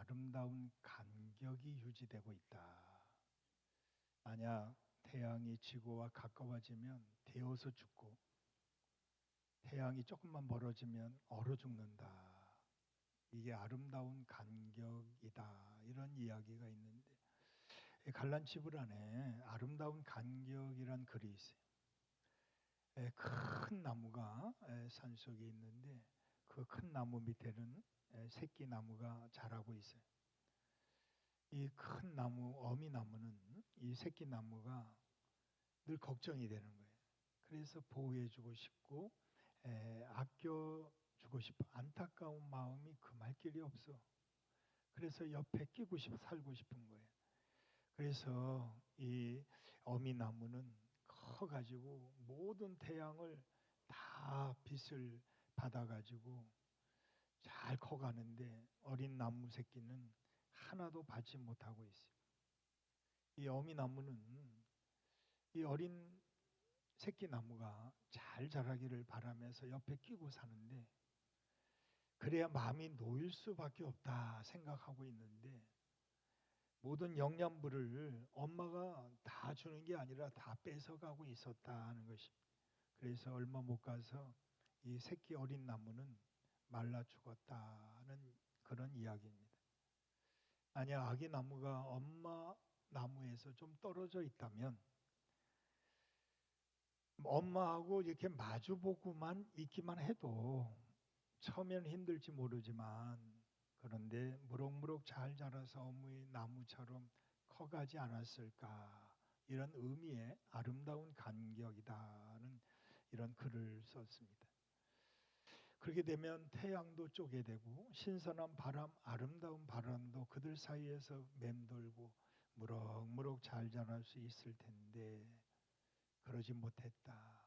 아름다운 간격이 유지되고 있다. 만약 태양이 지구와 가까워지면 데워서 죽고 태양이 조금만 멀어지면 얼어 죽는다. 이게 아름다운 간격이다. 이런 이야기가 있는데 갈란치불 안에 아름다운 간격이란 글이 있어요. 큰 나무가 산속에 있는데 그 큰 나무 밑에는 새끼 나무가 자라고 있어요. 이 큰 나무, 어미나무는 이 새끼 나무가 늘 걱정이 되는 거예요. 그래서 보호해주고 싶고 아껴주고 싶어. 안타까운 마음이 금할 길이 없어. 그래서 옆에 끼고 싶어 살고 싶은 거예요. 그래서 이 어미나무는 커가지고 모든 태양을 다 빛을 받아가지고 잘 커가는데 어린 나무 새끼는 하나도 받지 못하고 있어요. 이 어미나무는 이 어린 새끼 나무가 잘 자라기를 바라면서 옆에 끼고 사는데 그래야 마음이 놓일 수밖에 없다 생각하고 있는데 모든 영양분을 엄마가 다 주는 게 아니라 다 뺏어가고 있었다는 것입니다. 그래서 얼마 못 가서 이 새끼 어린 나무는 말라 죽었다는 그런 이야기입니다. 만약 아기 나무가 엄마 나무에서 좀 떨어져 있다면 엄마하고 이렇게 마주보고만 있기만 해도 처음에는 힘들지 모르지만 그런데 무럭무럭 잘 자라서 어머니 나무처럼 커가지 않았을까, 이런 의미의 아름다운 간격이다는 이런 글을 썼습니다. 그렇게 되면 태양도 쪼개 되고 신선한 바람, 아름다운 바람도 그들 사이에서 맴돌고 무럭무럭 잘 자랄 수 있을 텐데 그러지 못했다.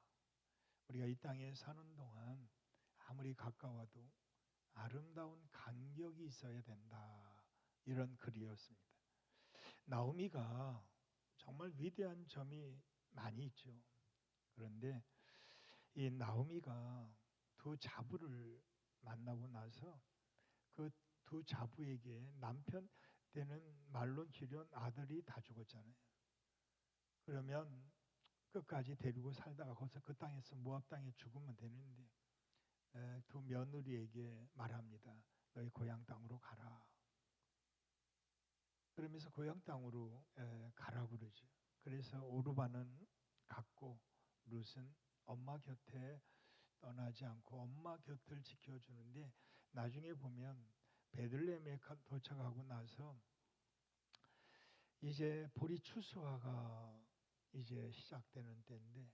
우리가 이 땅에 사는 동안 아무리 가까워도 아름다운 간격이 있어야 된다. 이런 글이었습니다. 나오미가 정말 위대한 점이 많이 있죠. 그런데 이 나오미가 두 자부를 만나고 나서 그 두 자부에게 남편 때는 말론 기련 아들이 다 죽었잖아요. 그러면 끝까지 데리고 살다가 거기서 그 땅에서 모압 땅에 죽으면 되는데 두 며느리에게 말합니다. 너희 고향 땅으로 가라. 그러면서 고향 땅으로 가라 그러죠. 그래서 오르바는 갔고 룻은 엄마 곁에 떠나지 않고 엄마 곁을 지켜주는데 나중에 보면 베들레헴에 도착하고 나서 이제 보리 추수화가 이제 시작되는 때인데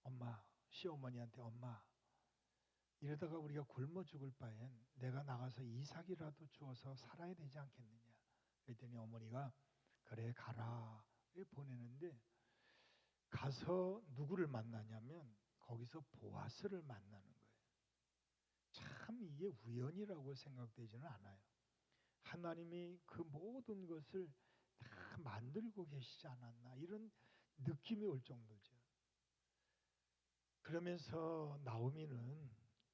엄마, 시어머니한테 엄마, 이러다가 우리가 굶어 죽을 바엔 내가 나가서 이삭이라도 주어서 살아야 되지 않겠느냐. 그랬더니 어머니가 그래 가라 보내는데 가서 누구를 만나냐면 거기서 보아스를 만나는 거예요. 참 이게 우연이라고 생각되지는 않아요. 하나님이 그 모든 것을 다 만들고 계시지 않았나 이런 느낌이 올 정도죠. 그러면서 나오미는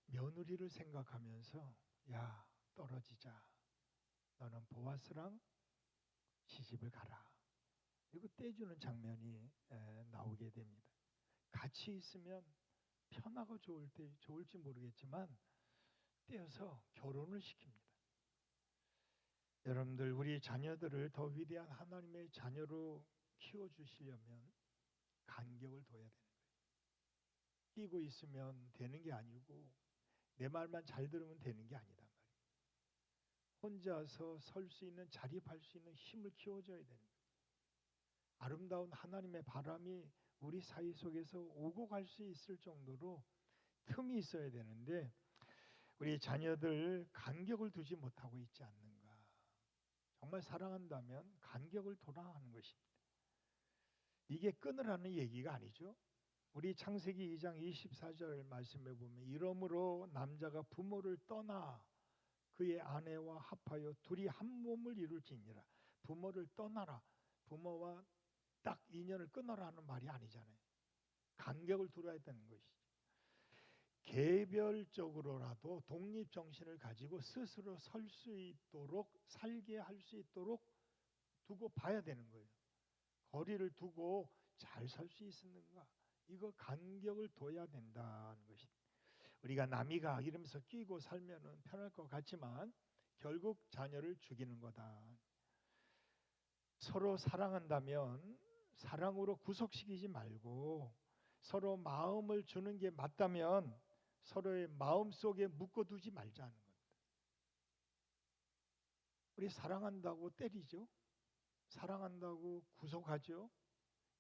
며느리를 생각하면서 야 떨어지자. 너는 보아스랑 시집을 가라. 이거 떼주는 장면이 나오게 됩니다. 같이 있으면 편하고 좋을지 모르겠지만 떼어서 결혼을 시킵니다. 여러분들 우리 자녀들을 더 위대한 하나님의 자녀로 키워주시려면 간격을 둬야 되는 거예요. 끼고 있으면 되는 게 아니고 내 말만 잘 들으면 되는 게 아니다 말이에요. 혼자서 설 수 있는, 자립할 수 있는 힘을 키워줘야 되는 거예요. 아름다운 하나님의 바람이 우리 사이 속에서 오고 갈 수 있을 정도로 틈이 있어야 되는데 우리 자녀들 간격을 두지 못하고 있지 않는가. 정말 사랑한다면 간격을 둬라 하는 것입니다. 이게 끊으라는 얘기가 아니죠. 우리 창세기 2장 24절 말씀에 보면 이러므로 남자가 부모를 떠나 그의 아내와 합하여 둘이 한 몸을 이룰지니라. 부모를 떠나라. 부모와 딱 인연을 끊어라 하는 말이 아니잖아요. 간격을 두어야 되는 것이죠. 개별적으로라도 독립 정신을 가지고 스스로 설 수 있도록, 살게 할 수 있도록 두고 봐야 되는 거예요. 거리를 두고 잘 살 수 있었는가? 이거 간격을 둬야 된다는 것이. 우리가 남이가 이러면서 끼고 살면은 편할 것 같지만 결국 자녀를 죽이는 거다. 서로 사랑한다면 사랑으로 구속시키지 말고 서로 마음을 주는 게 맞다면 서로의 마음 속에 묶어두지 말자는 겁니다. 우리 사랑한다고 때리죠. 사랑한다고 구속하죠.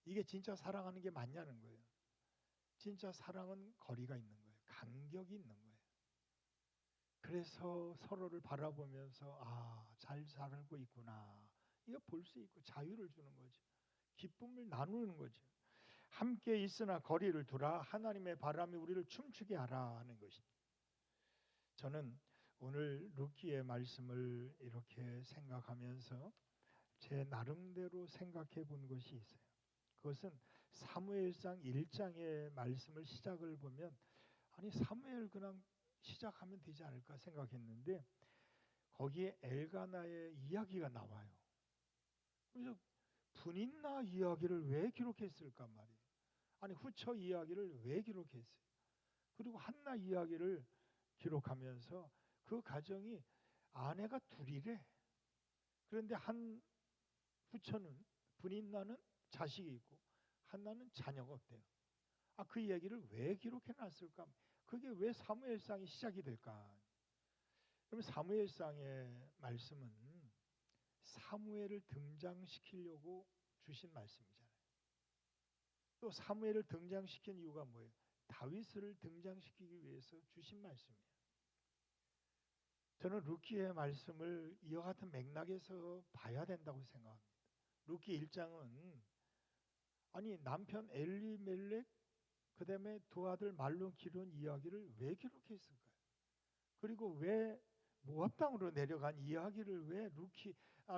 이게 진짜 사랑하는 게 맞냐는 거예요. 진짜 사랑은 거리가 있는 거예요. 간격이 있는 거예요. 그래서 서로를 바라보면서 잘 살고 있구나. 이거 볼 수 있고 자유를 주는 거죠. 기쁨을 나누는 거죠. 함께 있으나 거리를 두라. 하나님의 바람이 우리를 춤추게 하라 하는 것입니다. 저는 오늘 루키의 말씀을 이렇게 생각하면서 제 나름대로 생각해 본 것이 있어요. 그것은 사무엘상 1장의 말씀을 시작을 보면 아니 사무엘 그냥 시작하면 되지 않을까 생각했는데 거기에 엘가나의 이야기가 나와요. 그래서 분인나 이야기를 왜 기록했을까 말이에요. 아니 후처 이야기를 왜 기록했어요. 그리고 한나 이야기를 기록하면서 그 가정이 아내가 둘이래. 그런데 한 후처는 분인나는 자식이 있고 한나는 자녀가 없대요. 그 이야기를 왜 기록해 놨을까? 그게 왜 사무엘상이 시작이 될까? 그럼 사무엘상의 말씀은 사무엘을 등장시키려고 주신 말씀이잖아요. 또 사무엘을 등장시킨 이유가 뭐예요? 다윗을 등장시키기 위해서 주신 말씀이에요. 저는 루키의 말씀을 이와 같은 맥락에서 봐야 된다고 생각합니다. 루키 1장은 아니 남편 엘리멜렉 그다음에 두 아들 말론 기른 이야기를 왜 기록했을까요? 그리고 왜 모압 땅으로 내려간 이야기를 왜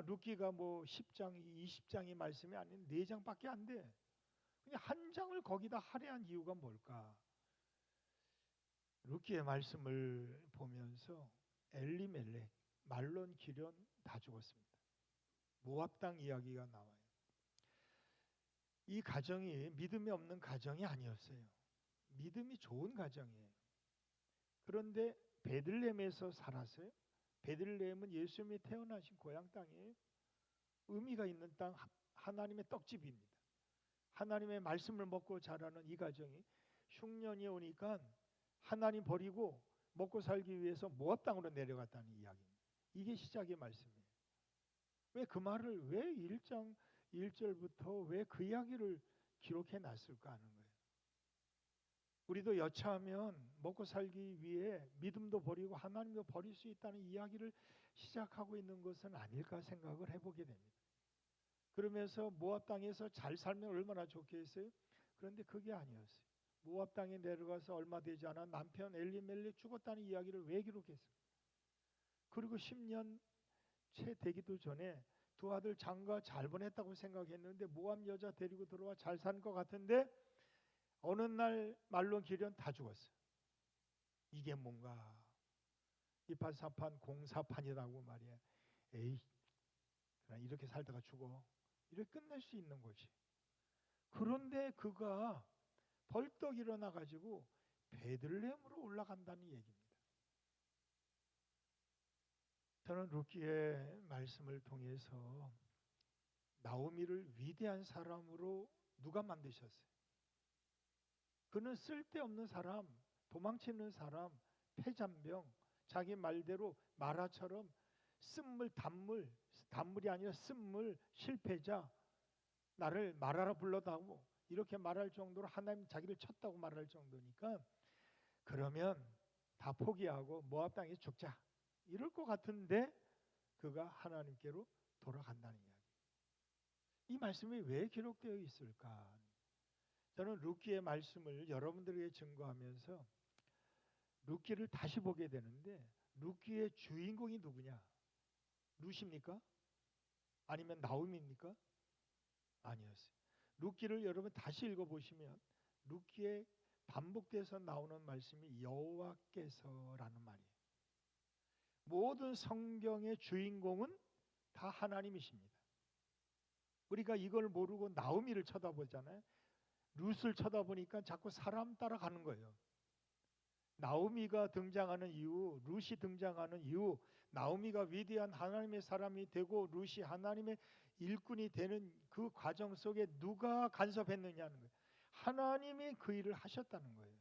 루키가 뭐 10장, 20장의 말씀이 아닌 4장밖에 안 돼. 그냥 한 장을 거기다 할애한 이유가 뭘까? 루키의 말씀을 보면서 엘리멜렉, 말론 기련 다 죽었습니다. 모압 땅 이야기가 나와요. 이 가정이 믿음이 없는 가정이 아니었어요. 믿음이 좋은 가정이에요. 그런데 베들레헴에서 살았어요. 베들레헴은 예수님이 태어나신 고향 땅이에요. 의미가 있는 땅, 하나님의 떡집입니다. 하나님의 말씀을 먹고 자라는 이 가정이 흉년이 오니까 하나님 버리고 먹고 살기 위해서 모압 땅으로 내려갔다는 이야기입니다. 이게 시작의 말씀이에요. 왜 그 말을 왜 1장 1절부터 왜 그 이야기를 기록해 놨을까 하는 거예요. 우리도 여차하면 먹고 살기 위해 믿음도 버리고 하나님도 버릴 수 있다는 이야기를 시작하고 있는 것은 아닐까 생각을 해보게 됩니다. 그러면서 모압 땅에서 잘 살면 얼마나 좋겠어요? 그런데 그게 아니었어요. 모압 땅에 내려가서 얼마 되지 않아 남편 엘리멜렉 죽었다는 이야기를 왜 기록했어요? 그리고 10년 채 되기도 전에 두 아들 장가 잘 보냈다고 생각했는데 모압 여자 데리고 들어와 잘 산 것 같은데 어느 날 말론 기련 다 죽었어요. 이게 뭔가 이판사판 공사판이라고 말이야. 에이 그냥 이렇게 살다가 죽어. 이렇게 끝낼 수 있는 거지. 그런데 그가 벌떡 일어나 가지고 베들레헴으로 올라간다는 얘기입니다. 저는 루키의 말씀을 통해서 나오미를 위대한 사람으로 누가 만드셨어요? 그는 쓸데없는 사람, 도망치는 사람, 폐잔병, 자기 말대로 마라처럼 쓴물, 단물이 아니라 쓴물, 실패자, 나를 마라라 불러다오 이렇게 말할 정도로 하나님 자기를 쳤다고 말할 정도니까 그러면 다 포기하고 모압 땅에 죽자 이럴 것 같은데 그가 하나님께로 돌아간다는 이야기. 이 말씀이 왜 기록되어 있을까? 저는 루키의 말씀을 여러분들에게 증거하면서 루키를 다시 보게 되는데 루키의 주인공이 누구냐? 루시입니까? 아니면 나오미입니까? 아니었어요. 루키를 여러분 다시 읽어보시면 루키의 반복돼서 나오는 말씀이 여호와께서라는 말이에요. 모든 성경의 주인공은 다 하나님이십니다. 우리가 이걸 모르고 나오미를 쳐다보잖아요. 룻을 쳐다보니까 자꾸 사람 따라가는 거예요. 나오미가 등장하는 이유, 룻이 등장하는 이유, 나오미가 위대한 하나님의 사람이 되고 룻이 하나님의 일꾼이 되는 그 과정 속에 누가 간섭했느냐는 거예요. 하나님이 그 일을 하셨다는 거예요.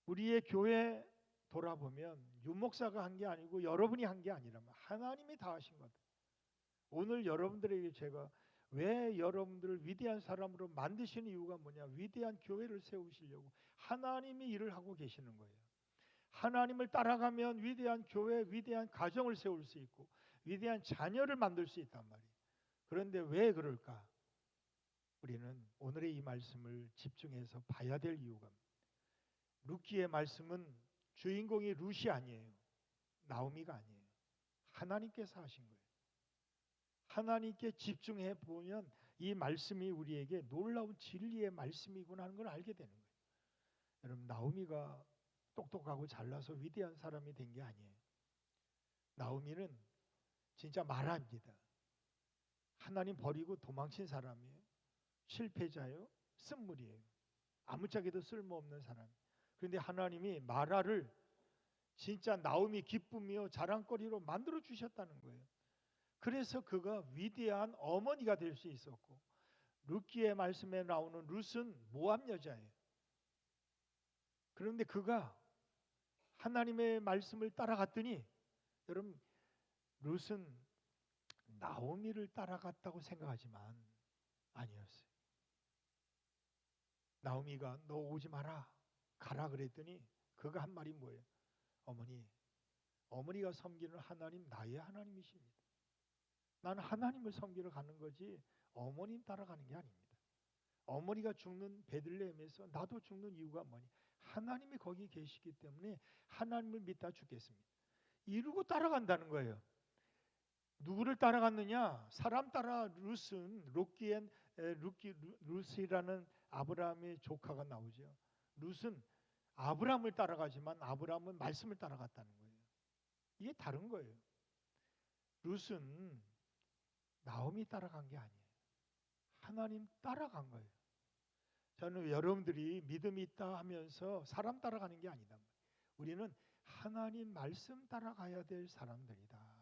우리의 교회 돌아보면 유목사가 한 게 아니고 여러분이 한 게 아니라면 하나님이 다 하신 거다. 오늘 여러분들에게 제가 왜 여러분들을 위대한 사람으로 만드시는 이유가 뭐냐? 위대한 교회를 세우시려고 하나님이 일을 하고 계시는 거예요. 하나님을 따라가면 위대한 교회, 위대한 가정을 세울 수 있고 위대한 자녀를 만들 수 있단 말이에요. 그런데 왜 그럴까? 우리는 오늘의 이 말씀을 집중해서 봐야 될 이유가 룻기의 말씀은 주인공이 룻이 아니에요. 나오미가 아니에요. 하나님께서 하신 거예요. 하나님께 집중해 보면 이 말씀이 우리에게 놀라운 진리의 말씀이구나 하는 걸 알게 되는 거예요. 여러분, 나오미가 똑똑하고 잘나서 위대한 사람이 된 게 아니에요. 나오미는 진짜 말합니다. 하나님 버리고 도망친 사람이에요. 실패자예요. 쓴물이에요. 아무짝에도 쓸모없는 사람. 그런데 하나님이 마라를 진짜 나오미 기쁨이요 자랑거리로 만들어 주셨다는 거예요. 그래서 그가 위대한 어머니가 될 수 있었고, 룻기의 말씀에 나오는 룻은 모압 여자예요. 그런데 그가 하나님의 말씀을 따라갔더니, 여러분, 룻은 나오미를 따라갔다고 생각하지만 아니었어요. 나오미가 너 오지 마라, 가라 그랬더니 그가 한 말이 뭐예요? 어머니가 섬기는 하나님 나의 하나님이십니다. 나는 하나님을 섬기러 가는 거지 어머님 따라가는 게 아닙니다. 어머니가 죽는 베들레헴에서 나도 죽는 이유가 뭐니? 하나님이 거기 계시기 때문에 하나님을 믿다 죽겠습니다. 이루고 따라간다는 거예요. 누구를 따라갔느냐? 사람 따라 룻은 룻이라는 아브라함의 조카가 나오죠. 룻은 아브라함을 따라가지만 아브라함은 말씀을 따라갔다는 거예요. 이게 다른 거예요. 룻은 나오미 따라간 게 아니에요. 하나님 따라간 거예요. 저는 여러분들이 믿음이 있다 하면서 사람 따라가는 게 아니다. 우리는 하나님 말씀 따라가야 될 사람들이다.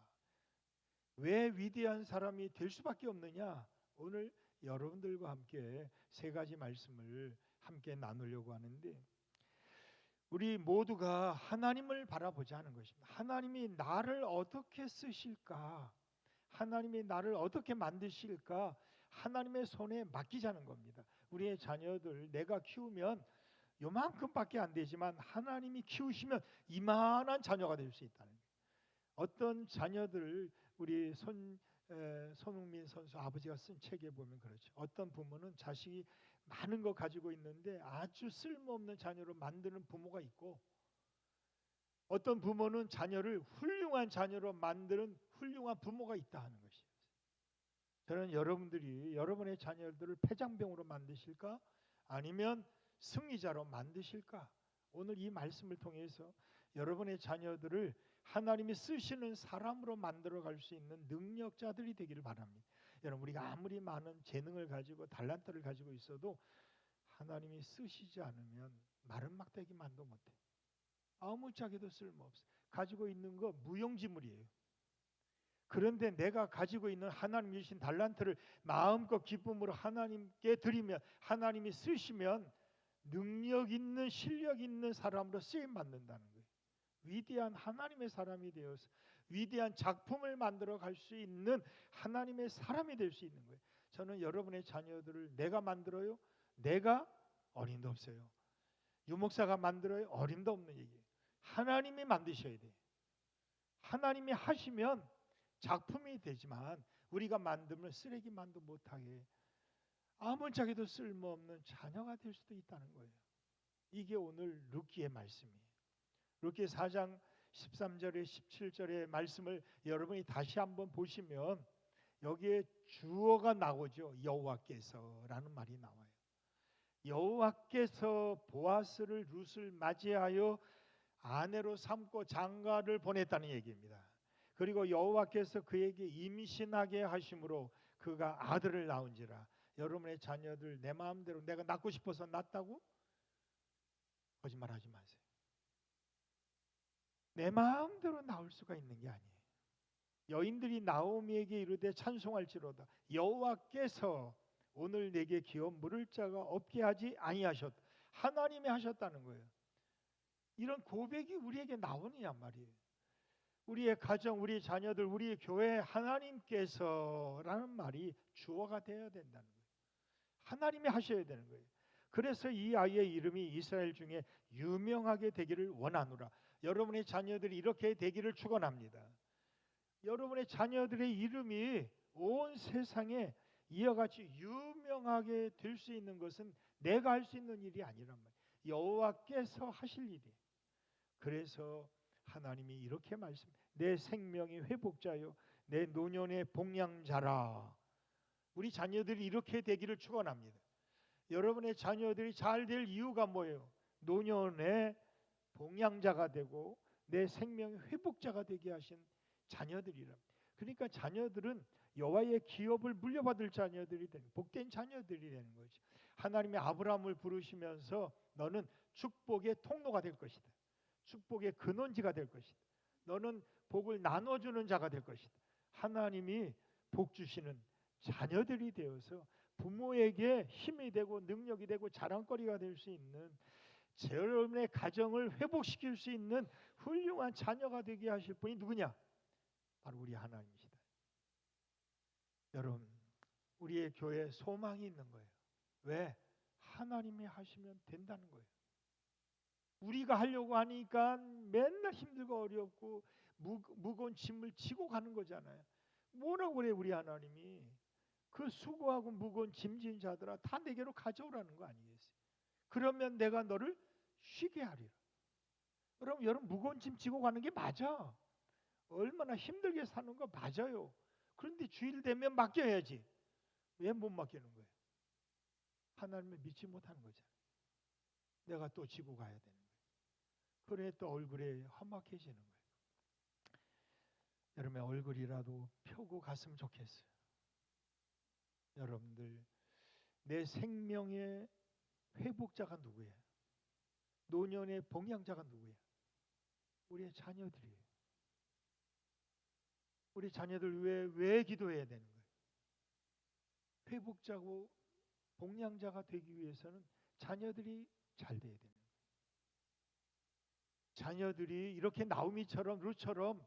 왜 위대한 사람이 될 수밖에 없느냐? 오늘 여러분들과 함께 세 가지 말씀을 함께 나누려고 하는데, 우리 모두가 하나님을 바라보자 하는 것입니다. 하나님이 나를 어떻게 쓰실까? 하나님이 나를 어떻게 만드실까? 하나님의 손에 맡기자는 겁니다. 우리의 자녀들 내가 키우면 요만큼밖에 안 되지만 하나님이 키우시면 이만한 자녀가 될 수 있다는 거예요. 어떤 자녀들 우리 손흥민 선수 아버지가 쓴 책에 보면 그렇죠. 어떤 부모는 자식이 많은 거 가지고 있는데 아주 쓸모없는 자녀로 만드는 부모가 있고, 어떤 부모는 자녀를 훌륭한 자녀로 만드는 훌륭한 부모가 있다 하는 것이에요. 저는 여러분들이 여러분의 자녀들을 폐장병으로 만드실까? 아니면 승리자로 만드실까? 오늘 이 말씀을 통해서 여러분의 자녀들을 하나님이 쓰시는 사람으로 만들어 갈 수 있는 능력자들이 되기를 바랍니다. 여러분, 우리가 아무리 많은 재능을 가지고 달란트를 가지고 있어도 하나님이 쓰시지 않으면 마른 막대기만도 못해. 아무짝에도 쓸모없어. 가지고 있는 거 무용지물이에요. 그런데 내가 가지고 있는 하나님이 주신 달란트를 마음껏 기쁨으로 하나님께 드리면, 하나님이 쓰시면 능력 있는 실력 있는 사람으로 쓰임 받는다는 거예요. 위대한 하나님의 사람이 되어서 위대한 작품을 만들어 갈 수 있는 하나님의 사람이 될 수 있는 거예요. 저는 여러분의 자녀들을 내가 만들어요? 내가 어림도 없어요. 유목사가 만들어요? 어림도 없는 얘기예요. 하나님이 만드셔야 돼요. 하나님이 하시면 작품이 되지만 우리가 만들면 쓰레기만도 못하게 아무짝에도 쓸모없는 자녀가 될 수도 있다는 거예요. 이게 오늘 룻기의 말씀이에요. 룻기 4장 13절에 17절의 말씀을 여러분이 다시 한번 보시면 여기에 주어가 나오죠. 여호와께서라는 말이 나와요. 여호와께서 보아스를 룻을 맞이하여 아내로 삼고 장가를 보냈다는 얘기입니다. 그리고 여호와께서 그에게 임신하게 하심으로 그가 아들을 낳은지라. 여러분의 자녀들 내 마음대로 내가 낳고 싶어서 낳았다고? 거짓말하지 마세요. 내 마음대로 낳을 수가 있는 게 아니에요. 여인들이 나오미에게 이르되 찬송할지로다 여호와께서 오늘 내게 기어 물을 자가 없게 하지 아니하셨다. 하나님이 하셨다는 거예요. 이런 고백이 우리에게 나오느냐 말이에요. 우리의 가정, 우리 자녀들, 우리 교회 하나님께서라는 말이 주어가 되어야 된다는 거예요. 하나님이 하셔야 되는 거예요. 그래서 이 아이의 이름이 이스라엘 중에 유명하게 되기를 원하노라. 여러분의 자녀들이 이렇게 되기를 축원합니다. 여러분의 자녀들의 이름이 온 세상에 이와 같이 유명하게 될 수 있는 것은 내가 할 수 있는 일이 아니란 말이에요. 여호와께서 하실 일이에요. 그래서 하나님이 이렇게 내 생명의 회복자요 내 노년의 복량자라. 우리 자녀들이 이렇게 되기를 축원합니다. 여러분의 자녀들이 잘 될 이유가 뭐예요? 노년의 복량자가 되고 내 생명의 회복자가 되게 하신 자녀들이라. 그러니까 자녀들은 여호와의 기업을 물려받을 자녀들이 되는 복된 자녀들이 되는 거죠. 하나님이 아브라함을 부르시면서 너는 축복의 통로가 될 것이다. 축복의 근원지가 될 것이다. 너는 복을 나눠주는 자가 될 것이다. 하나님이 복 주시는 자녀들이 되어서 부모에게 힘이 되고 능력이 되고 자랑거리가 될 수 있는 여러분의 가정을 회복시킬 수 있는 훌륭한 자녀가 되게 하실 분이 누구냐? 바로 우리 하나님이시다. 여러분, 우리의 교회에 소망이 있는 거예요. 왜? 하나님이 하시면 된다는 거예요. 우리가 하려고 하니까 맨날 힘들고 어렵고 무거운 짐을 지고 가는 거잖아요. 뭐라고 그래 우리 하나님이? 그 수고하고 무거운 짐진 자들아 다 내게로 가져오라는 거 아니겠어요? 그러면 내가 너를 쉬게 하리라. 여러분 무거운 짐 지고 가는 게 맞아. 얼마나 힘들게 사는 거 맞아요. 그런데 주일 되면 맡겨야지. 왜 못 맡기는 거예요? 하나님을 믿지 못하는 거잖아요. 내가 또 지고 가야 되는 거예요. 그래 또 얼굴에 험악해지는 거예요. 여러분의 얼굴이라도 펴고 갔으면 좋겠어요. 여러분들 내 생명의 회복자가 누구예요? 노년의 봉양자가 누구예요? 우리의 자녀들이에요. 우리 자녀들 왜 기도해야 되는 거예요? 회복자고 봉양자가 되기 위해서는 자녀들이 잘 돼야 되는 거예요. 자녀들이 이렇게 나오미처럼 룻처럼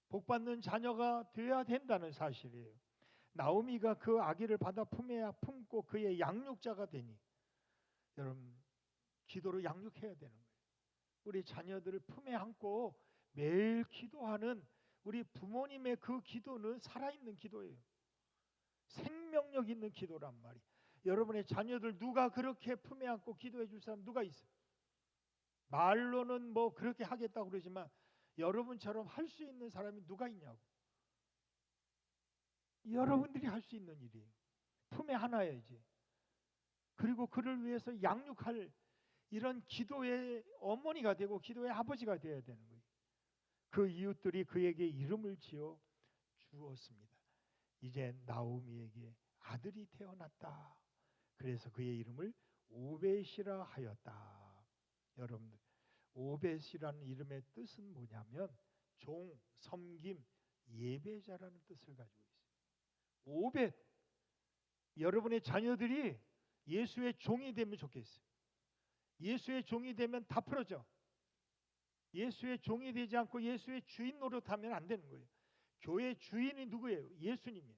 복받는 자녀가 되어야 된다는 사실이에요. 나오미가 그 아기를 받아 품에 품고 그의 양육자가 되니 여러분 기도로 양육해야 되는 거예요. 우리 자녀들을 품에 안고 매일 기도하는 우리 부모님의 그 기도는 살아있는 기도예요. 생명력 있는 기도란 말이에요. 여러분의 자녀들 누가 그렇게 품에 안고 기도해 줄 사람 누가 있어요? 말로는 뭐 그렇게 하겠다고 그러지만 여러분처럼 할 수 있는 사람이 누가 있냐고. 여러분들이 할 수 있는 일이에요. 품에 안아야지. 그리고 그를 위해서 양육할 이런 기도의 어머니가 되고 기도의 아버지가 되어야 되는 거예요. 그 이웃들이 그에게 이름을 지어 주었습니다. 이제 나오미에게 아들이 태어났다. 그래서 그의 이름을 오벳이라 하였다. 여러분들 오벳이라는 이름의 뜻은 뭐냐면 종, 섬김, 예배자라는 뜻을 가지고 있어요. 오벳, 여러분의 자녀들이 예수의 종이 되면 좋겠어요. 예수의 종이 되면 다 풀어져. 예수의 종이 되지 않고 예수의 주인 노릇하면 안 되는 거예요. 교회 주인이 누구예요? 예수님이에요.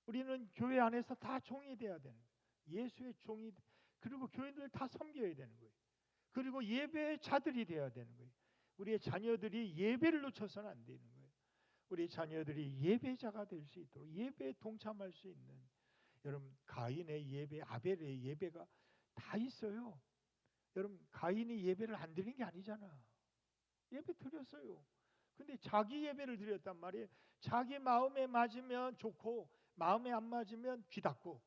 우리는 교회 안에서 다 종이 돼야 되는 거예요. 예수의 종이, 그리고 교인들 다 섬겨야 되는 거예요. 그리고 예배의 자들이 돼야 되는 거예요. 우리의 자녀들이 예배를 놓쳐서는 안 되는 거예요. 우리 자녀들이 예배자가 될 수 있도록 예배에 동참할 수 있는, 여러분 가인의 예배, 아벨의 예배가 다 있어요. 여러분 가인이 예배를 안 드린 게 아니잖아. 예배 드렸어요. 근데 자기 예배를 드렸단 말이에요. 자기 마음에 맞으면 좋고 마음에 안 맞으면 귀 닫고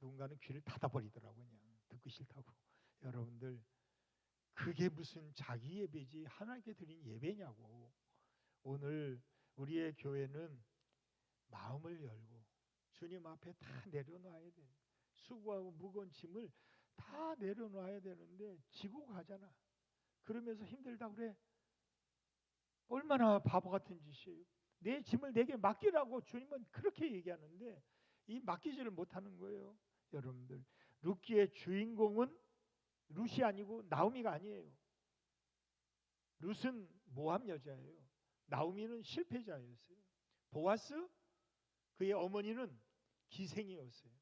누군가는 귀를 닫아버리더라고. 그냥 듣기 싫다고. 여러분들, 그게 무슨 자기 예배지 하나님께 드린 예배냐고. 오늘 우리의 교회는 마음을 열고 주님 앞에 다 내려놔야 돼. 수고하고 무거운 짐을 다 내려놔야 되는데 지고 가잖아. 그러면서 힘들다 그래. 얼마나 바보 같은 짓이에요. 내 짐을 내게 맡기라고 주님은 그렇게 얘기하는데 이 맡기지를 못하는 거예요. 여러분들, 룻기의 주인공은 룻이 아니고 나오미가 아니에요. 룻은 모함 여자예요. 나오미는 실패자였어요. 보아스, 그의 어머니는 기생이었어요.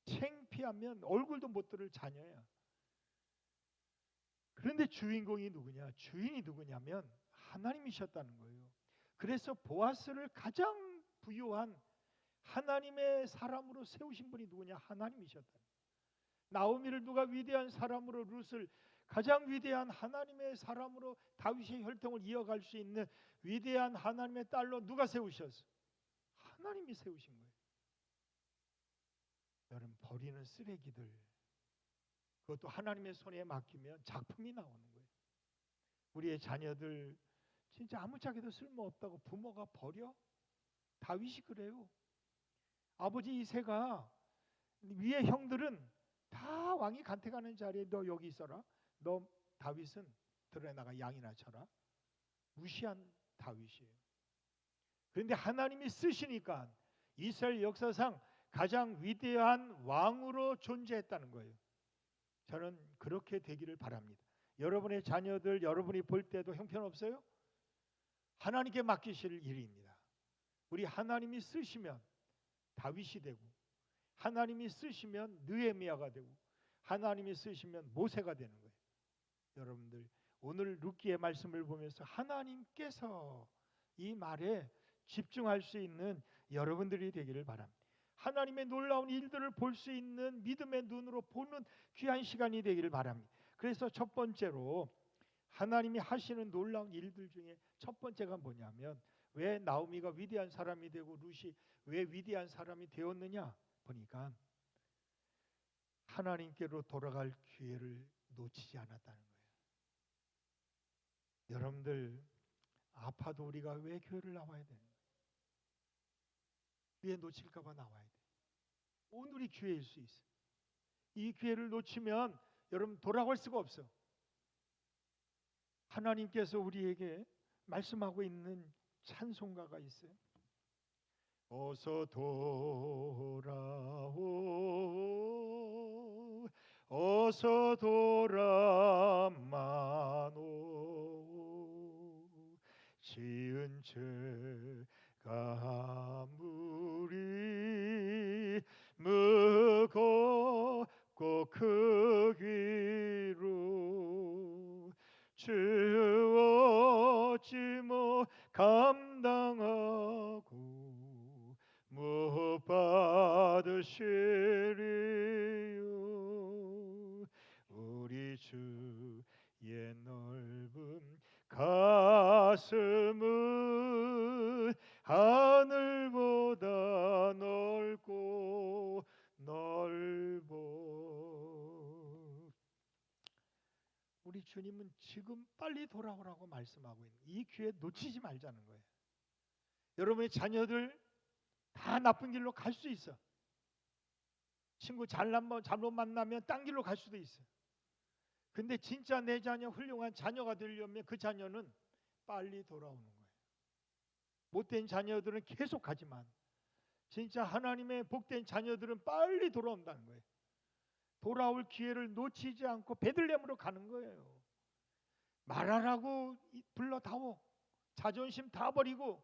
창피하면 얼굴도 못 들을 자녀야. 그런데 주인공이 누구냐? 주인이 누구냐면 하나님이셨다는 거예요. 그래서 보아스를 가장 부유한 하나님의 사람으로 세우신 분이 누구냐? 하나님이셨다. 나오미를 누가 위대한 사람으로, 룻을 가장 위대한 하나님의 사람으로 다윗의 혈통을 이어갈 수 있는 위대한 하나님의 딸로 누가 세우셨어? 하나님이 세우신 거예요. 여러분, 버리는 쓰레기들, 그것도 하나님의 손에 맡기면 작품이 나오는 거예요. 우리의 자녀들 진짜 아무짝에도 쓸모없다고 부모가 버려? 다윗이 그래요. 아버지 이새가 위에 형들은 다 왕이 간택하는 자리에 너 여기 있어라. 너 다윗은 들에 나가 양이나 쳐라. 무시한 다윗이에요. 그런데 하나님이 쓰시니까 이스라엘 역사상 가장 위대한 왕으로 존재했다는 거예요. 저는 그렇게 되기를 바랍니다. 여러분의 자녀들 여러분이 볼 때도 형편없어요? 하나님께 맡기실 일입니다. 우리 하나님이 쓰시면 다윗이 되고, 하나님이 쓰시면 느헤미야가 되고, 하나님이 쓰시면 모세가 되는 거예요. 여러분들, 오늘 룻기의 말씀을 보면서 하나님께서 이 말에 집중할 수 있는 여러분들이 되기를 바랍니다. 하나님의 놀라운 일들을 볼 수 있는 믿음의 눈으로 보는 귀한 시간이 되기를 바랍니다. 그래서 첫 번째로 하나님이 하시는 놀라운 일들 중에 첫 번째가 뭐냐면, 왜 나오미가 위대한 사람이 되고 룻이 왜 위대한 사람이 되었느냐 보니까 하나님께로 돌아갈 기회를 놓치지 않았다는 거예요. 여러분들, 아파도 우리가 왜 교회를 나와야 되는 거예요? 왜 놓칠까 봐 나와야 돼요. 오늘이 기회일 수 있어요. 이 기회를 놓치면 여러분 돌아갈 수가 없어. 하나님께서 우리에게 말씀하고 있는 찬송가가 있어요. 어서 돌아오, 어서 돌아마노, 지은 죄가 무리 무겁고 크기로 주 어찌 못 감당하고 못 받으시리요. 우리 주의 넓은 가슴은 하늘보다 넓고 넓어. 우리 주님은 지금 빨리 돌아오라고 말씀하고 있는 이 기회 놓치지 말자는 거예요. 여러분의 자녀들 다 나쁜 길로 갈 수 있어. 친구 잘못 만나면 딴 길로 갈 수도 있어. 근데 진짜 내 자녀 훌륭한 자녀가 되려면 그 자녀는 빨리 돌아오는 거예요. 못된 자녀들은 계속 가지만 진짜 하나님의 복된 자녀들은 빨리 돌아온다는 거예요. 돌아올 기회를 놓치지 않고 베들레헴으로 가는 거예요. 말하라고 불러다오. 자존심 다 버리고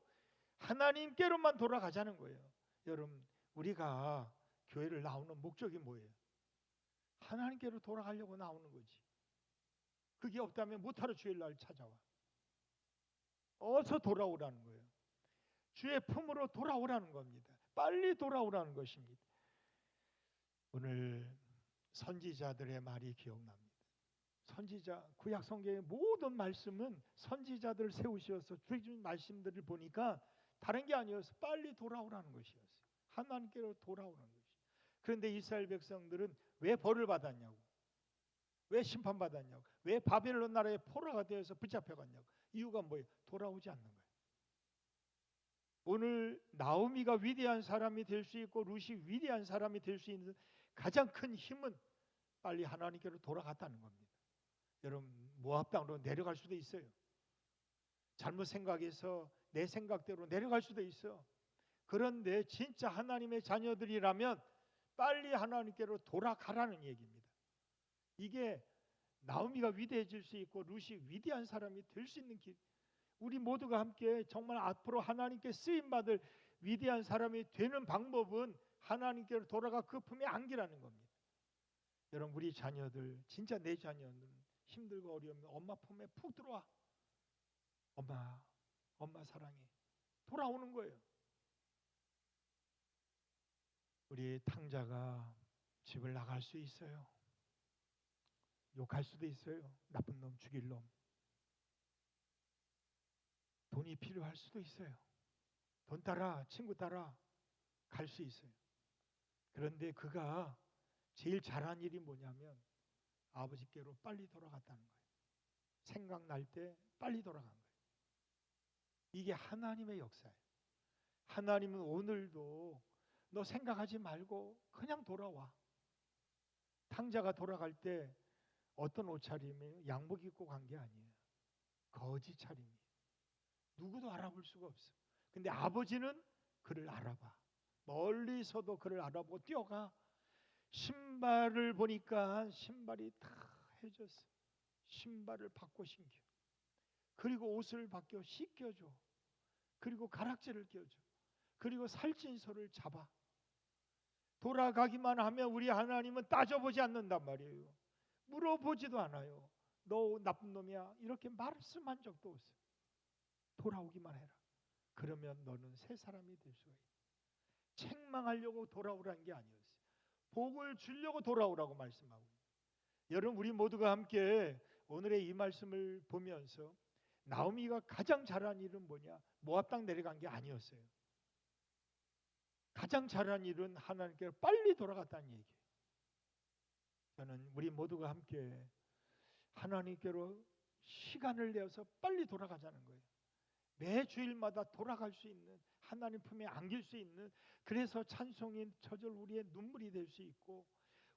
하나님께로만 돌아가자는 거예요. 여러분, 우리가 교회를 나오는 목적이 뭐예요? 하나님께로 돌아가려고 나오는 거지. 그게 없다면 못하러 주일날 찾아와. 어서 돌아오라는 거예요. 주의 품으로 돌아오라는 겁니다. 빨리 돌아오라는 것입니다. 오늘 선지자들의 말이 기억납니다. 선지자, 구약 성경의 모든 말씀은 선지자들을 세우셔서 주신 말씀들을 보니까 다른 게 아니어서 빨리 돌아오라는 것이었어요. 하나님께로 돌아오는 것이. 그런데 이스라엘 백성들은 왜 벌을 받았냐고, 왜 심판받았냐고, 왜 바벨론 나라의 포로가 되어서 붙잡혀갔냐고. 이유가 뭐예요? 돌아오지 않는 거예요. 오늘 나오미가 위대한 사람이 될 수 있고 룻이 위대한 사람이 될 수 있는 가장 큰 힘은 빨리 하나님께로 돌아갔다는 겁니다. 여러분, 모압 땅으로 내려갈 수도 있어요. 잘못 생각해서 내 생각대로 내려갈 수도 있어. 그런데 진짜 하나님의 자녀들이라면 빨리 하나님께로 돌아가라는 얘기입니다. 이게 나오미가 위대해질 수 있고 룻이 위대한 사람이 될 수 있는 길, 우리 모두가 함께 정말 앞으로 하나님께 쓰임받을 위대한 사람이 되는 방법은 하나님께로 돌아가 그 품에 안기라는 겁니다. 여러분, 우리 자녀들, 진짜 내 자녀는 힘들고 어려우면 엄마 품에 푹 들어와. 엄마 사랑해. 돌아오는 거예요. 우리 탕자가 집을 나갈 수 있어요. 욕할 수도 있어요. 나쁜 놈, 죽일 놈. 돈이 필요할 수도 있어요. 돈 따라, 친구 따라 갈 수 있어요. 그런데 그가 제일 잘한 일이 뭐냐면 아버지께로 빨리 돌아갔다는 거예요. 생각날 때 빨리 돌아간 거예요. 이게 하나님의 역사예요. 하나님은 오늘도 너 생각하지 말고 그냥 돌아와. 탕자가 돌아갈 때 어떤 옷차림이에요? 양복 입고 간 게 아니에요. 거지 차림이에요. 누구도 알아볼 수가 없어. 근데 아버지는 그를 알아봐. 멀리서도 그를 알아보고 뛰어가. 신발을 보니까 신발이 다 해졌어. 신발을 바꿔 신겨. 그리고 옷을 바뀌어 씻겨줘. 그리고 가락지를 껴줘. 그리고 살찐소를 잡아. 돌아가기만 하면 우리 하나님은 따져보지 않는단 말이에요. 물어보지도 않아요. 너 나쁜 놈이야 이렇게 말씀한 적도 없어요. 돌아오기만 해라. 그러면 너는 새 사람이 될 수가 있어요. 책망하려고 돌아오라는 게 아니었어요. 복을 주려고 돌아오라고 말씀하고 있어요. 여러분, 우리 모두가 함께 오늘의 이 말씀을 보면서 나오미가 가장 잘한 일은 뭐냐? 모압 땅 내려간 게 아니었어요. 가장 잘한 일은 하나님께로 빨리 돌아갔다는 얘기예요. 저는 우리 모두가 함께 하나님께로 시간을 내어서 빨리 돌아가자는 거예요. 매 주일마다 돌아갈 수 있는, 하나님 품에 안길 수 있는, 그래서 찬송인 저절 우리의 눈물이 될 수 있고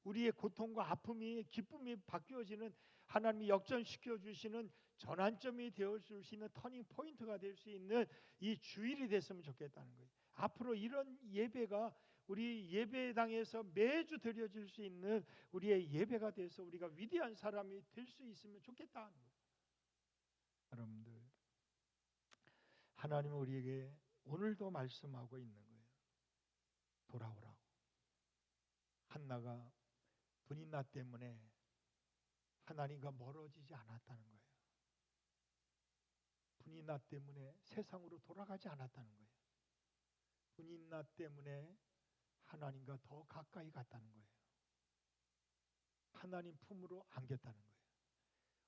우리의 고통과 아픔이 기쁨이 바뀌어지는, 하나님이 역전시켜 주시는 전환점이 되어줄 수 있는 터닝 포인트가 될 수 있는 이 주일이 됐으면 좋겠다는 거예요. 앞으로 이런 예배가 우리 예배당에서 매주 드려질 수 있는 우리의 예배가 돼서 우리가 위대한 사람이 될 수 있으면 좋겠다는 거예요. 여러분들, 하나님은 우리에게 오늘도 말씀하고 있는 거예요. 돌아오라고. 한나가 분인나 때문에 하나님과 멀어지지 않았다는 거예요. 분인나 때문에 세상으로 돌아가지 않았다는 거예요. 분인나 때문에 하나님과 더 가까이 갔다는 거예요. 하나님 품으로 안겼다는 거예요.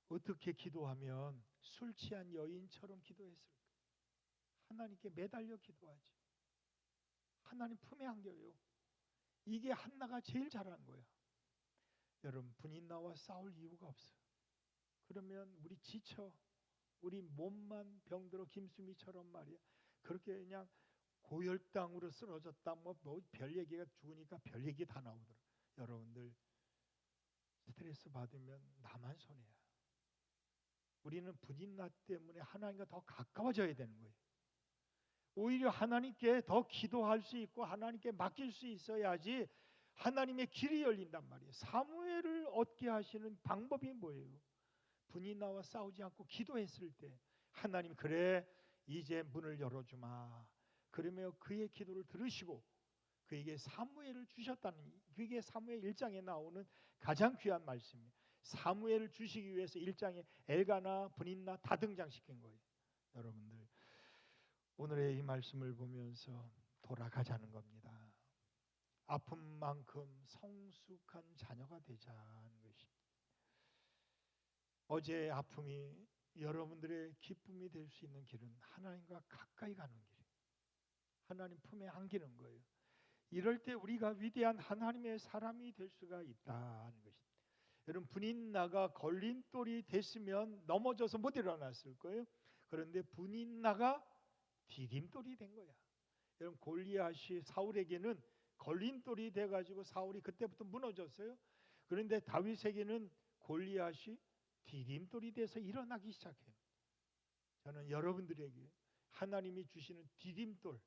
어떻게 기도하면 술 취한 여인처럼 기도했을까? 하나님께 매달려 기도하지. 하나님 품에 안겨요. 이게 한나가 제일 잘한 거야. 여러분, 분인나와 싸울 이유가 없어. 그러면 우리 지쳐. 우리 몸만 병들어 김수미처럼 말이야. 그렇게 그냥 고혈당으로 쓰러졌다. 뭐 별 얘기가 죽으니까 별 얘기 다 나오더라. 여러분들, 스트레스 받으면 나만 손해야. 우리는 분인나 때문에 하나님과 더 가까워져야 되는 거예요. 오히려 하나님께 더 기도할 수 있고 하나님께 맡길 수 있어야지 하나님의 길이 열린단 말이에요. 사무엘을 얻게 하시는 방법이 뭐예요? 분인나와 싸우지 않고 기도했을 때 하나님, 그래 이제 문을 열어주마. 그러며 그의 기도를 들으시고 그에게 사무엘을 주셨다는, 그게 사무엘 1장에 나오는 가장 귀한 말씀이에요. 사무엘을 주시기 위해서 1장에 엘가나 분인나 다 등장시킨 거예요. 여러분들, 오늘의 이 말씀을 보면서 돌아가자는 겁니다. 아픈 만큼 성숙한 자녀가 되자는 것입니다. 어제의 아픔이 여러분들의 기쁨이 될 수 있는 길은 하나님과 가까이 가는 길이에요. 하나님 품에 안기는 거예요. 이럴 때 우리가 위대한 하나님의 사람이 될 수가 있다는 것입니다. 여러분, 분인나가 걸림돌이 됐으면 넘어져서 못 일어났을 거예요. 그런데 분인나가 디딤돌이 된 거야. 여러분, 골리앗이 사울에게는 걸림돌이 돼가지고 사울이 그때부터 무너졌어요. 그런데 다윗에게는 골리앗이 디딤돌이 돼서 일어나기 시작해요. 저는 여러분들에게 하나님이 주시는 디딤돌,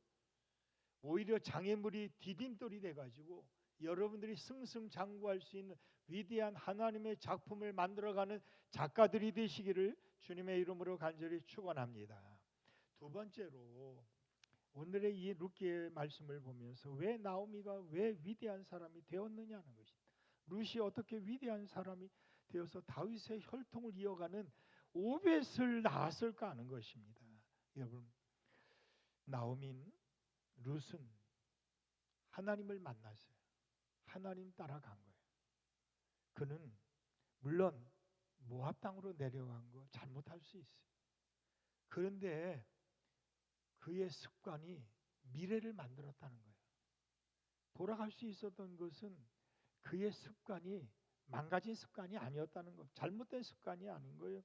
오히려 장애물이 디딤돌이 돼가지고 여러분들이 승승장구할 수 있는 위대한 하나님의 작품을 만들어가는 작가들이 되시기를 주님의 이름으로 간절히 축원합니다. 두 번째로 오늘의 이 룻기의 말씀을 보면서 왜 나오미가 왜 위대한 사람이 되었느냐는 것입니다. 룻이 어떻게 위대한 사람이 되어서 다윗의 혈통을 이어가는 오벳을 낳았을까 하는 것입니다. 여러분, 나오민, 룻은 하나님을 만났어요. 하나님 따라간 거예요. 그는 물론 모압 땅으로 내려간 거 잘못할 수 있어요. 그런데 그의 습관이 미래를 만들었다는 거예요. 돌아갈 수 있었던 것은 그의 습관이 망가진 습관이 아니었다는 것, 잘못된 습관이 아닌 거예요.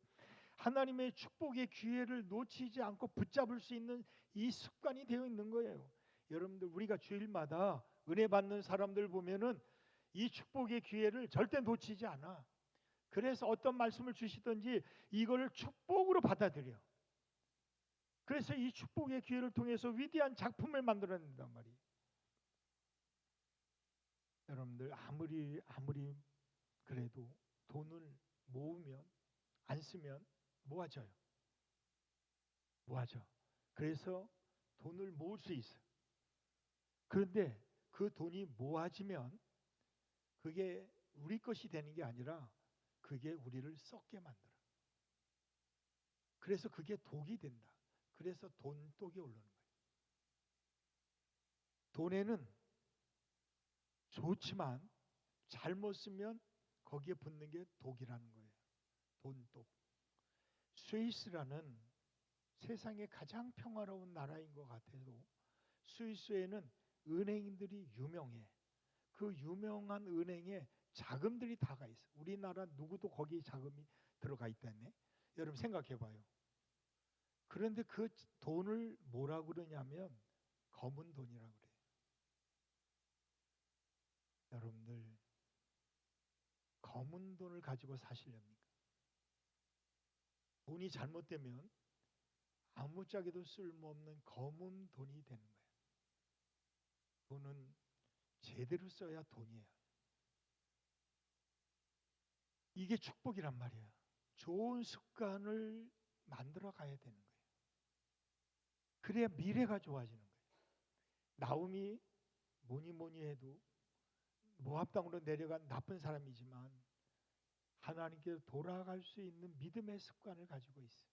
하나님의 축복의 기회를 놓치지 않고 붙잡을 수 있는 이 습관이 되어 있는 거예요. 여러분들, 우리가 주일마다 은혜 받는 사람들 보면은 이 축복의 기회를 절대 놓치지 않아. 그래서 어떤 말씀을 주시든지 이걸 축복으로 받아들여. 그래서 이 축복의 기회를 통해서 위대한 작품을 만들어낸단 말이에요. 여러분들, 아무리 그래도 돈을 모으면 안 쓰면 모아져요. 모아져. 그래서 돈을 모을 수 있어요. 그런데 그 돈이 모아지면 그게 우리 것이 되는 게 아니라 그게 우리를 썩게 만들어. 그래서 그게 독이 된다. 그래서 돈독이 오르는 거예요. 돈에는 좋지만 잘못 쓰면 거기에 붙는 게 독이라는 거예요. 돈독. 스위스라는 세상에 가장 평화로운 나라인 것 같아도 스위스에는 은행들이 유명해. 그 유명한 은행에 자금들이 다가 있어. 우리나라 누구도 거기에 자금이 들어가 있다네. 여러분 생각해 봐요. 그런데 그 돈을 뭐라 그러냐면 검은 돈이라고 그래요. 여러분들, 검은 돈을 가지고 사시렵니까? 돈이 잘못되면 아무짝에도 쓸모없는 검은 돈이 되는 거예요. 돈은 제대로 써야 돈이에요. 이게 축복이란 말이에요. 좋은 습관을 만들어 가야 되는 거예요. 그래야 미래가 좋아지는 거예요. 나움이 뭐니 해도 모압 땅으로 내려간 나쁜 사람이지만 하나님께 돌아갈 수 있는 믿음의 습관을 가지고 있어요.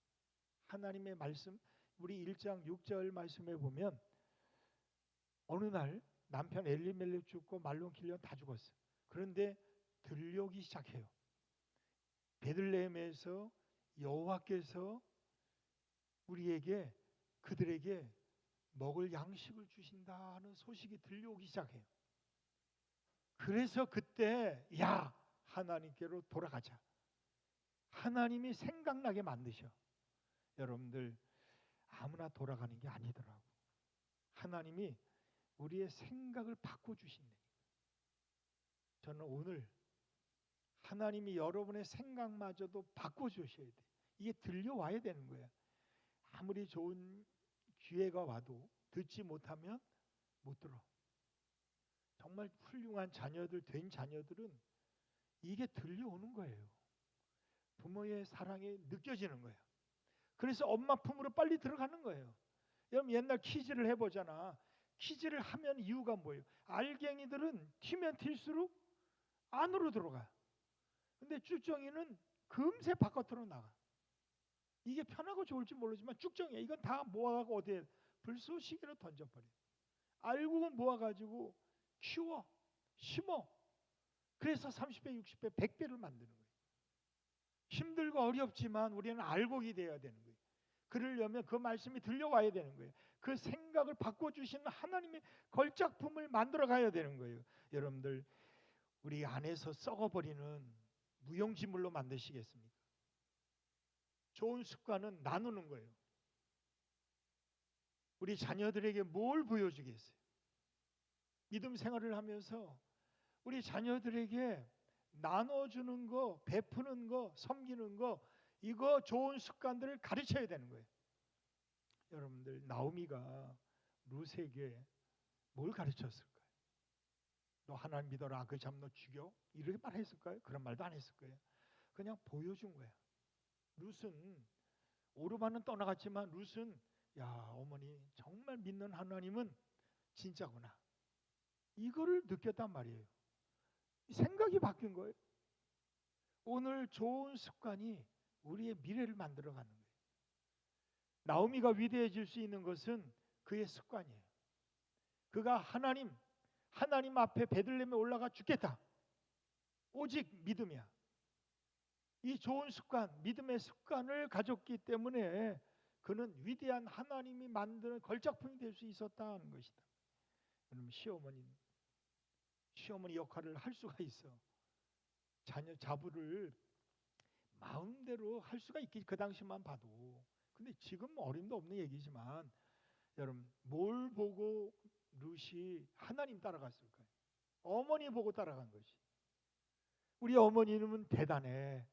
하나님의 말씀, 우리 1장 6절 말씀에 보면 어느 날 남편 엘리멜렉 죽고 말론 길리온 다 죽었어요. 그런데 들려오기 시작해요. 베들레헴에서 여호와께서 우리에게 그들에게 먹을 양식을 주신다 하는 소식이 들려오기 시작해요. 그래서 그때 야, 하나님께로 돌아가자. 하나님이 생각나게 만드셔. 여러분들, 아무나 돌아가는 게 아니더라고. 하나님이 우리의 생각을 바꿔주신다니까. 저는 오늘 하나님이 여러분의 생각마저도 바꿔주셔야 돼. 이게 들려와야 되는 거야. 아무리 좋은 기회가 와도 듣지 못하면 못 들어. 정말 훌륭한 자녀들, 된 자녀들은 이게 들려오는 거예요. 부모의 사랑이 느껴지는 거예요. 그래서 엄마 품으로 빨리 들어가는 거예요. 여러분, 옛날 퀴즈를 해보잖아. 퀴즈를 하면 이유가 뭐예요? 알갱이들은 튀면 튈수록 안으로 들어가. 근데 쭉정이는 금세 바깥으로 나가. 이게 편하고 좋을지 모르지만 쭉정이야. 이건 다 모아가고 어디에 불쏘시개로 던져버려. 알고 모아가지고 키워, 심어. 그래서 30배, 60배, 100배를 만드는 거예요. 힘들고 어렵지만 우리는 알곡이 되어야 되는 거예요. 그러려면 그 말씀이 들려와야 되는 거예요. 그 생각을 바꿔주시는 하나님의 걸작품을 만들어 가야 되는 거예요. 여러분들 우리 안에서 썩어버리는 무용지물로 만드시겠습니까? 좋은 습관은 나누는 거예요. 우리 자녀들에게 뭘 보여주겠어요? 믿음 생활을 하면서 우리 자녀들에게 나눠주는 거, 베푸는 거, 섬기는 거, 이거 좋은 습관들을 가르쳐야 되는 거예요. 여러분들 나오미가 룻에게 뭘 가르쳤을까요? 너 하나님 믿어라, 그 잡 너 죽여? 이렇게 말했을까요? 그런 말도 안 했을 거예요. 그냥 보여준 거야. 룻은 오르반은 떠나갔지만 룻은 야 어머니 정말 믿는 하나님은 진짜구나. 이거를 느꼈단 말이에요. 생각이 바뀐 거예요. 오늘 좋은 습관이 우리의 미래를 만들어가는 거예요. 나오미가 위대해질 수 있는 것은 그의 습관이에요. 그가 하나님 앞에 베들레헴에 올라가 죽겠다. 오직 믿음이야. 이 좋은 습관, 믿음의 습관을 가졌기 때문에 그는 위대한 하나님이 만드는 걸작품이 될 수 있었다는 것이다. 여러분 시어머니 역할을 할 수가 있어. 자녀 자부를 마음대로 할 수가 있겠지. 그 당시만 봐도. 근데 지금 어림도 없는 얘기지만 여러분 뭘 보고 룻이 하나님 따라갔을까요? 어머니 보고 따라간 것이. 우리 어머니는 대단해.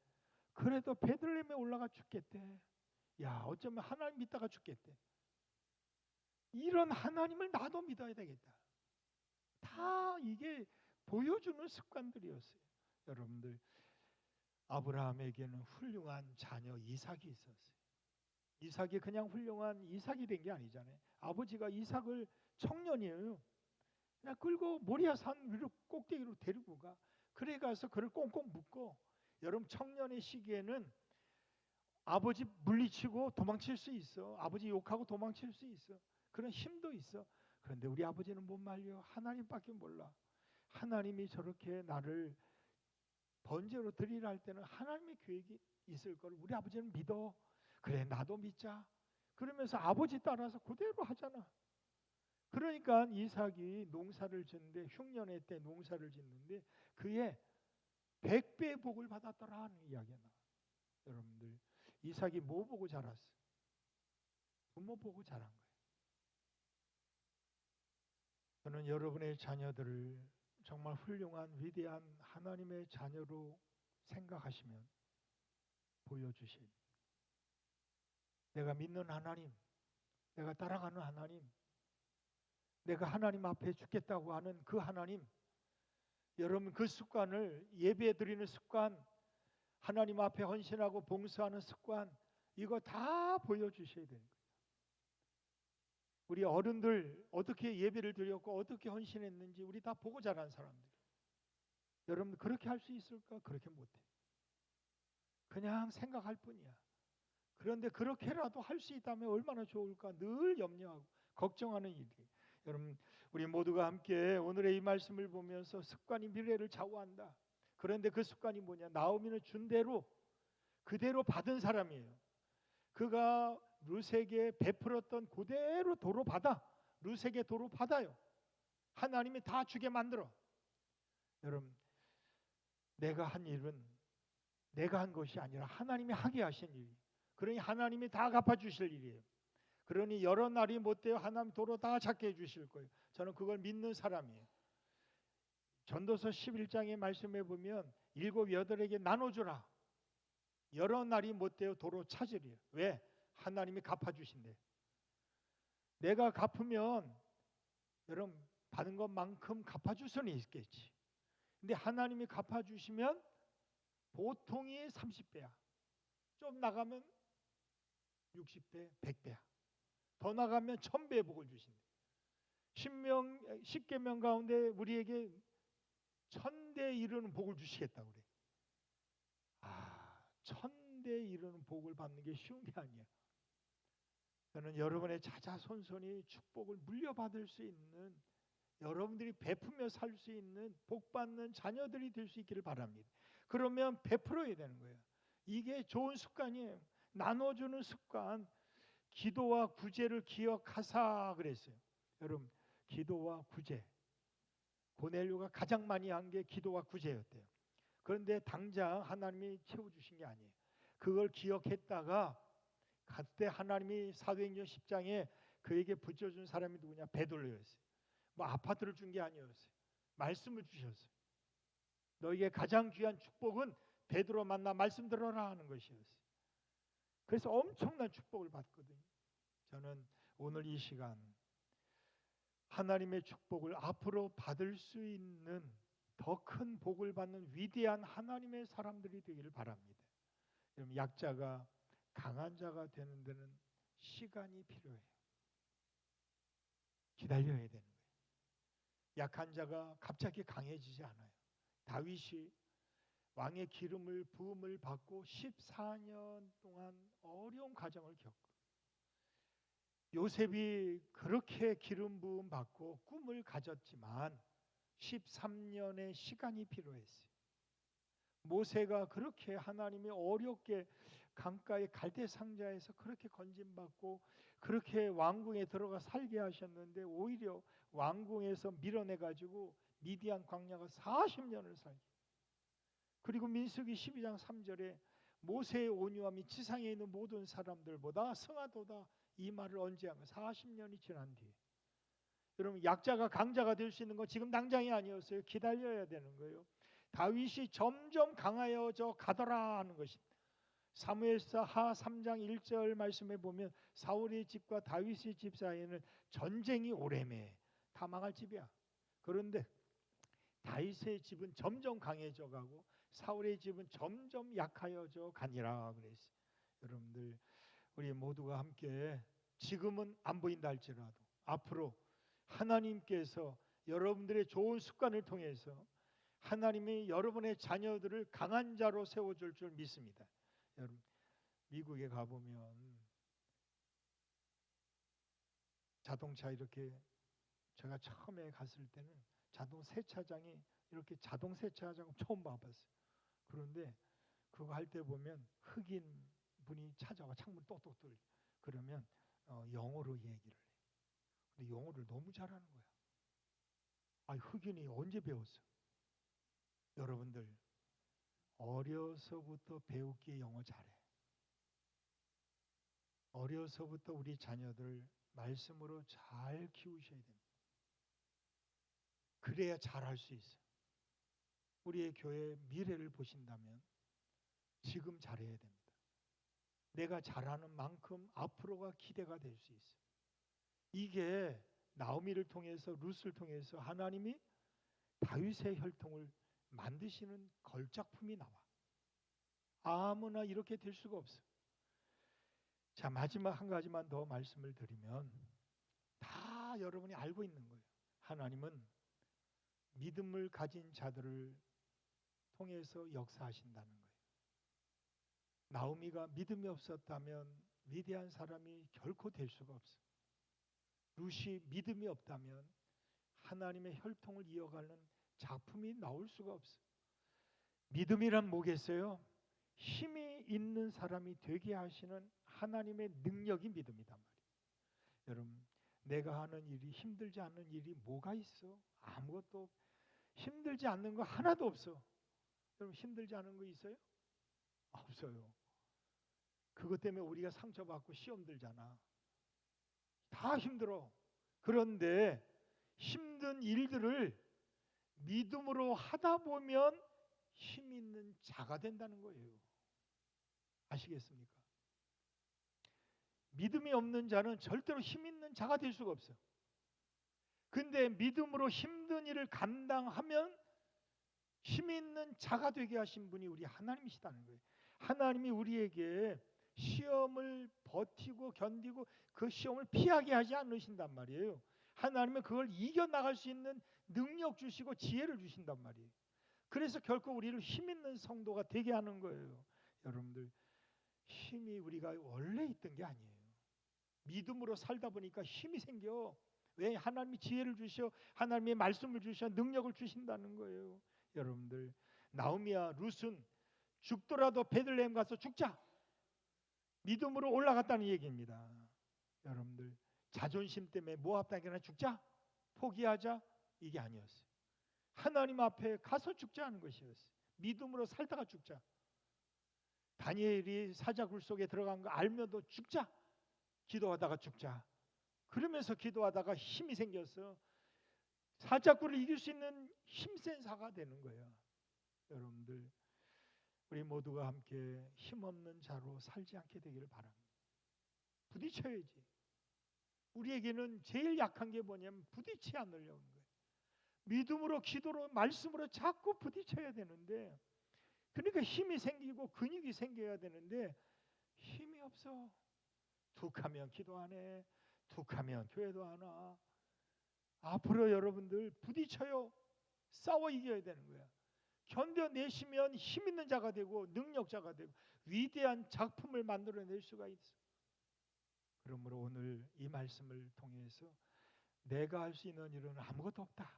그래도 베들레헴에 올라가 죽겠대. 야 어쩌면 하나님 믿다가 죽겠대. 이런 하나님을 나도 믿어야 되겠다. 다 이게 보여주는 습관들이었어요. 여러분들 아브라함에게는 훌륭한 자녀 이삭이 있었어요. 이삭이 그냥 훌륭한 이삭이 된 게 아니잖아요. 아버지가 이삭을 청년이에요. 그냥 끌고 모리아산 위로 꼭대기로 데리고 가. 그래 가서 그를 꽁꽁 묶고. 여러분 청년의 시기에는 아버지 물리치고 도망칠 수 있어. 아버지 욕하고 도망칠 수 있어. 그런 힘도 있어. 그런데 우리 아버지는 못 말려. 하나님밖에 몰라. 하나님이 저렇게 나를 번제로 드리라 할 때는 하나님의 계획이 있을 걸 우리 아버지는 믿어. 그래 나도 믿자. 그러면서 아버지 따라서 그대로 하잖아. 그러니까 이삭이 농사를 짓는데 흉년의 때 농사를 짓는데 그의 100배의 복을 받았더라 하는 이야기가 나와요. 여러분들 이삭이 뭐 보고 자랐어? 부모 보고 자란 거예요. 저는 여러분의 자녀들을 정말 훌륭한 위대한 하나님의 자녀로 생각하시면 보여주실 내가 믿는 하나님, 내가 따라가는 하나님, 내가 하나님 앞에 죽겠다고 하는 그 하나님, 여러분 그 습관을 예배 드리는 습관, 하나님 앞에 헌신하고 봉사하는 습관, 이거 다 보여주셔야 되는 거예요. 우리 어른들 어떻게 예배를 드렸고 어떻게 헌신했는지 우리 다 보고 자란 사람들. 여러분 그렇게 할 수 있을까? 그렇게 못해. 그냥 생각할 뿐이야. 그런데 그렇게라도 할 수 있다면 얼마나 좋을까? 늘 염려하고 걱정하는 일이. 여러분 우리 모두가 함께 오늘의 이 말씀을 보면서 습관이 미래를 좌우한다. 그런데 그 습관이 뭐냐? 나오미는 준 대로 그대로 받은 사람이에요. 그가 룻에게 베풀었던 그대로 도로 받아. 룻에게 도로 받아요. 하나님이 다 주게 만들어. 여러분 내가 한 일은 내가 한 것이 아니라 하나님이 하게 하신 일. 그러니 하나님이 다 갚아주실 일이에요. 그러니 여러 날이 못되어 하나님 도로 다 찾게 해주실 거예요. 저는 그걸 믿는 사람이에요. 전도서 11장의 말씀에 보면 7, 8에게 나눠주라. 여러 날이 못되어 도로 찾으리요. 왜? 하나님이 갚아주신대. 내가 갚으면 여러분 받은 것만큼 갚아줄 수는 있겠지. 근데 하나님이 갚아주시면 보통이 30배야. 좀 나가면 60배, 100배야. 더 나가면 1000배의 복을 주신대. 10계명 가운데 우리에게 1000대 이르는 복을 주시겠다고 그래. 1000대 이르는 복을 받는 게 쉬운 게 아니야. 저는 여러분의 자자손손이 축복을 물려받을 수 있는 여러분들이 베푸며 살 수 있는 복받는 자녀들이 될 수 있기를 바랍니다. 그러면 베풀어야 되는 거예요. 이게 좋은 습관이에요. 나눠주는 습관. 기도와 구제를 기억하사 그랬어요. 여러분, 기도와 구제. 고넬료가 가장 많이 한 게 기도와 구제였대요. 그런데 당장 하나님이 채워주신 게 아니에요. 그걸 기억했다가 그때 하나님이 사도행전 10장에 그에게 붙여준 사람이 누구냐? 베드로였어요. 뭐 아파트를 준 게 아니었어요. 말씀을 주셨어요. 너에게 가장 귀한 축복은 베드로 만나 말씀 들어라 하는 것이었어요. 그래서 엄청난 축복을 받거든요. 저는 오늘 이 시간 하나님의 축복을 앞으로 받을 수 있는 더 큰 복을 받는 위대한 하나님의 사람들이 되기를 바랍니다. 여러분, 약자가 강한 자가 되는 데는 시간이 필요해요. 기다려야 되는 거예요. 약한 자가 갑자기 강해지지 않아요. 다윗이 왕의 기름을 부음을 받고 14년 동안 어려운 과정을 겪고, 요셉이 그렇게 기름 부음 받고 꿈을 가졌지만 13년의 시간이 필요했어요. 모세가 그렇게 하나님이 어렵게 강가의 갈대 상자에서 그렇게 건진받고 그렇게 왕궁에 들어가 살게 하셨는데 오히려 왕궁에서 밀어내 가지고 미디안 광야가 40년을 살게. 그리고 민수기 12장 3절에 모세의 온유함이 지상에 있는 모든 사람들보다 성하도다, 이 말을 언제 하면 40년이 지난 뒤에. 여러분, 약자가 강자가 될 수 있는 건 지금 당장이 아니었어요. 기다려야 되는 거예요. 다윗이 점점 강하여져 가더라 하는 것입니다. 사무엘사 하 3장 1절 말씀에 보면 사울의 집과 다윗의 집 사이에는 전쟁이 오래매. 다 망할 집이야. 그런데 다윗의 집은 점점 강해져 가고 사울의 집은 점점 약하여져 가니라 그랬어요. 여러분들, 우리 모두가 함께 지금은 안 보인다 할지라도 앞으로 하나님께서 여러분들의 좋은 습관을 통해서 하나님이 여러분의 자녀들을 강한 자로 세워줄 줄 믿습니다. 여러분, 미국에 가보면 자동차 이렇게, 제가 처음에 갔을 때는 자동 세차장이 이렇게 자동 세차장 처음 봐봤어요. 그런데 그거 할 때 보면 흑인 분이 찾아와 창문 똑똑 뚫 그러면 영어로 얘기를 해. 근데 영어를 너무 잘하는 거야. 아, 흑인이 언제 배웠어? 여러분들 어려서부터 배우기에 영어 잘해. 어려서부터 우리 자녀들 말씀으로 잘 키우셔야 됩니다. 그래야 잘할 수 있어요. 우리의 교회 미래를 보신다면 지금 잘해야 됩니다. 내가 잘하는 만큼 앞으로가 기대가 될 수 있어요. 이게 나오미를 통해서, 룻을 통해서 하나님이 다윗의 혈통을 만드시는 걸작품이 나와. 아무나 이렇게 될 수가 없어. 자, 마지막 한 가지만 더 말씀을 드리면 다 여러분이 알고 있는 거예요. 하나님은 믿음을 가진 자들을 통해서 역사하신다는 거예요. 나오미가 믿음이 없었다면 위대한 사람이 결코 될 수가 없어. 룻이 믿음이 없다면 하나님의 혈통을 이어가는 작품이 나올 수가 없어. 믿음이란 뭐겠어요? 힘이 있는 사람이 되게 하시는 하나님의 능력이 믿음이단 말이에요. 여러분, 내가 하는 일이 힘들지 않는 일이 뭐가 있어? 아무것도 힘들지 않는 거 하나도 없어. 여러분, 힘들지 않은 거 있어요? 없어요. 그것 때문에 우리가 상처받고 시험 들잖아. 다 힘들어. 그런데 힘든 일들을 믿음으로 하다 보면 힘 있는 자가 된다는 거예요. 아시겠습니까? 믿음이 없는 자는 절대로 힘 있는 자가 될 수가 없어요. 근데 믿음으로 힘든 일을 감당하면 힘 있는 자가 되게 하신 분이 우리 하나님이시다는 거예요. 하나님이 우리에게 시험을 버티고 견디고 그 시험을 피하게 하지 않으신단 말이에요. 하나님은 그걸 이겨나갈 수 있는 능력 주시고 지혜를 주신단 말이에요. 그래서 결코 우리를 힘 있는 성도가 되게 하는 거예요. 여러분들, 힘이 우리가 원래 있던 게 아니에요. 믿음으로 살다 보니까 힘이 생겨. 왜? 하나님이 지혜를 주셔, 하나님의 말씀을 주셔, 능력을 주신다는 거예요. 여러분들, 나오미와 룻은 죽더라도 베들레헴 가서 죽자, 믿음으로 올라갔다는 얘기입니다. 여러분들 자존심 때문에 모압 당해나 죽자, 포기하자, 이게 아니었어요. 하나님 앞에 가서 죽자는 것이었어요. 믿음으로 살다가 죽자. 다니엘이 사자굴 속에 들어간 거 알면도 죽자, 기도하다가 죽자. 그러면서 기도하다가 힘이 생겨서 사자굴을 이길 수 있는 힘센 사가 되는 거예요. 여러분들 우리 모두가 함께 힘없는 자로 살지 않게 되기를 바랍니다. 부딪혀야지. 우리에게는 제일 약한 게 뭐냐면 부딪히지 않으려는 거예요. 믿음으로, 기도로, 말씀으로 자꾸 부딪혀야 되는데, 그러니까 힘이 생기고 근육이 생겨야 되는데 힘이 없어. 툭하면 기도 안 해. 툭하면 교회도 안 와. 앞으로 여러분들 부딪혀요. 싸워 이겨야 되는 거야. 견뎌내시면 힘 있는 자가 되고 능력자가 되고 위대한 작품을 만들어낼 수가 있어. 그러므로 오늘 이 말씀을 통해서 내가 할 수 있는 일은 아무것도 없다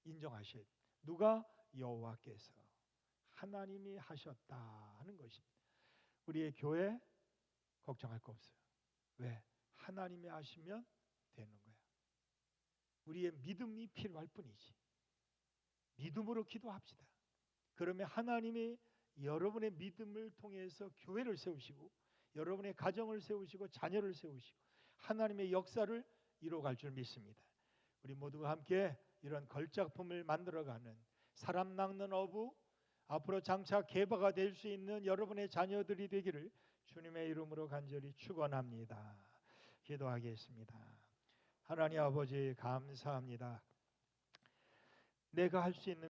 인정하셔야 돼. 누가? 여호와께서, 하나님이 하셨다 하는 것입니다. 우리의 교회 걱정할 거 없어요. 왜? 하나님이 하시면 되는 거야. 우리의 믿음이 필요할 뿐이지. 믿음으로 기도합시다. 그러면 하나님이 여러분의 믿음을 통해서 교회를 세우시고 여러분의 가정을 세우시고 자녀를 세우시고 하나님의 역사를 이루어갈 줄 믿습니다. 우리 모두가 함께 이런 걸작품을 만들어가는 사람 낚는 어부, 앞으로 장차 개바가 될 수 있는 여러분의 자녀들이 되기를 주님의 이름으로 간절히 축원합니다. 기도하겠습니다. 하나님 아버지 감사합니다. 내가 할 수 있는